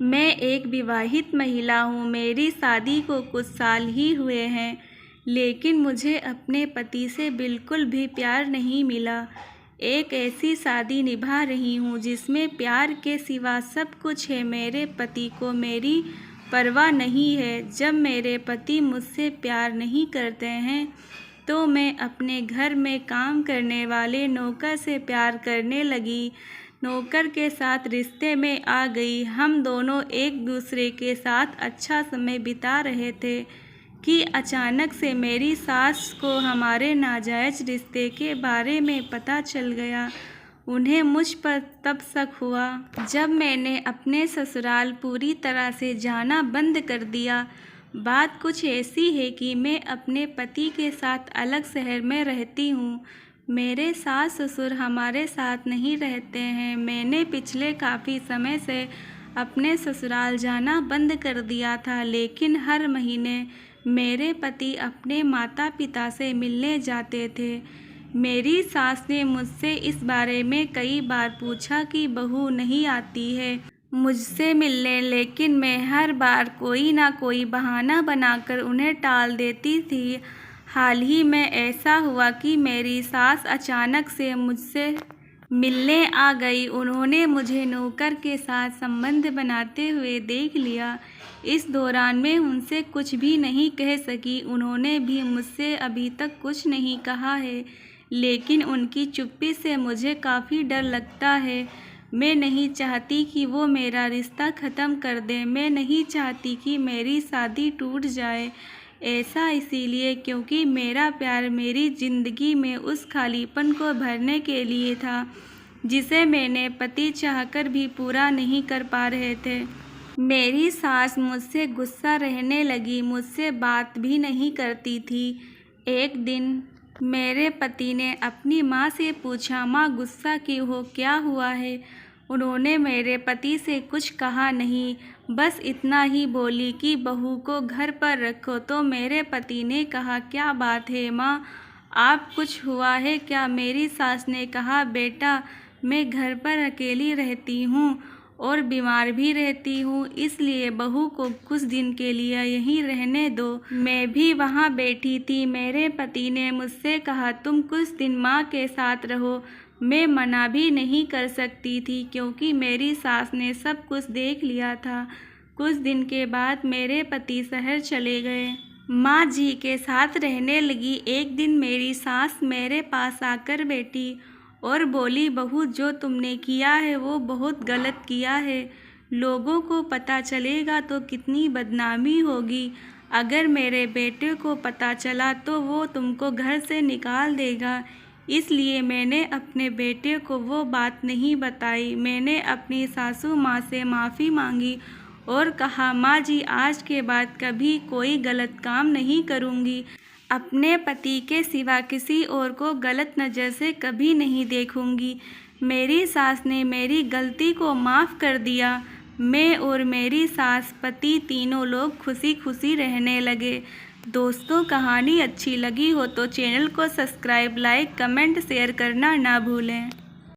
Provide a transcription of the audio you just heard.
मैं एक विवाहित महिला हूँ। मेरी शादी को कुछ साल ही हुए हैं, लेकिन मुझे अपने पति से बिल्कुल भी प्यार नहीं मिला। एक ऐसी शादी निभा रही हूँ जिसमें प्यार के सिवा सब कुछ है। मेरे पति को मेरी परवाह नहीं है। जब मेरे पति मुझसे प्यार नहीं करते हैं तो मैं अपने घर में काम करने वाले नौकर से प्यार करने लगी। नौकर के साथ रिश्ते में आ गई। हम दोनों एक दूसरे के साथ अच्छा समय बिता रहे थे कि अचानक से मेरी सास को हमारे नाजायज़ रिश्ते के बारे में पता चल गया। उन्हें मुझ पर तब शक हुआ जब मैंने अपने ससुराल पूरी तरह से जाना बंद कर दिया। बात कुछ ऐसी है कि मैं अपने पति के साथ अलग शहर में रहती हूँ। मेरे सास ससुर हमारे साथ नहीं रहते हैं। मैंने पिछले काफ़ी समय से अपने ससुराल जाना बंद कर दिया था, लेकिन हर महीने मेरे पति अपने माता पिता से मिलने जाते थे। मेरी सास ने मुझसे इस बारे में कई बार पूछा कि बहू नहीं आती है मुझसे मिलने, लेकिन मैं हर बार कोई ना कोई बहाना बनाकर उन्हें टाल देती थी। हाल ही में ऐसा हुआ कि मेरी सास अचानक से मुझसे मिलने आ गई। उन्होंने मुझे नौकर के साथ संबंध बनाते हुए देख लिया। इस दौरान मैं उनसे कुछ भी नहीं कह सकी। उन्होंने भी मुझसे अभी तक कुछ नहीं कहा है, लेकिन उनकी चुप्पी से मुझे काफ़ी डर लगता है। मैं नहीं चाहती कि वो मेरा रिश्ता ख़त्म कर दें। मैं नहीं चाहती कि मेरी शादी टूट जाए। ऐसा इसीलिए क्योंकि मेरा प्यार मेरी ज़िंदगी में उस खालीपन को भरने के लिए था जिसे मैंने पति चाहकर भी पूरा नहीं कर पा रहे थे। मेरी सास मुझसे गुस्सा रहने लगी, मुझसे बात भी नहीं करती थी। एक दिन मेरे पति ने अपनी माँ से पूछा, माँ गुस्सा क्यों हो, क्या हुआ है? उन्होंने मेरे पति से कुछ कहा नहीं, बस इतना ही बोली कि बहू को घर पर रखो। तो मेरे पति ने कहा, क्या बात है माँ, आप कुछ हुआ है क्या? मेरी सास ने कहा, बेटा मैं घर पर अकेली रहती हूँ और बीमार भी रहती हूँ, इसलिए बहू को कुछ दिन के लिए यहीं रहने दो। मैं भी वहाँ बैठी थी। मेरे पति ने मुझसे कहा, तुम कुछ दिन माँ के साथ रहो। मैं मना भी नहीं कर सकती थी क्योंकि मेरी सास ने सब कुछ देख लिया था। कुछ दिन के बाद मेरे पति शहर चले गए। माँ जी के साथ रहने लगी। एक दिन मेरी सास मेरे पास आकर बैठी और बोली, बहू जो तुमने किया है वो बहुत गलत किया है। लोगों को पता चलेगा तो कितनी बदनामी होगी। अगर मेरे बेटे को पता चला तो वो तुमको घर से निकाल देगा। इसलिए मैंने अपने बेटे को वो बात नहीं बताई। मैंने अपनी सासू माँ से माफ़ी मांगी और कहा, माँ जी आज के बाद कभी कोई गलत काम नहीं करूँगी। अपने पति के सिवा किसी और को गलत नज़र से कभी नहीं देखूंगी। मेरी सास ने मेरी गलती को माफ़ कर दिया। मैं और मेरी सास पति तीनों लोग खुशी खुशी रहने लगे। दोस्तों कहानी अच्छी लगी हो तो चैनल को सब्सक्राइब, लाइक, कमेंट, शेयर करना ना भूलें।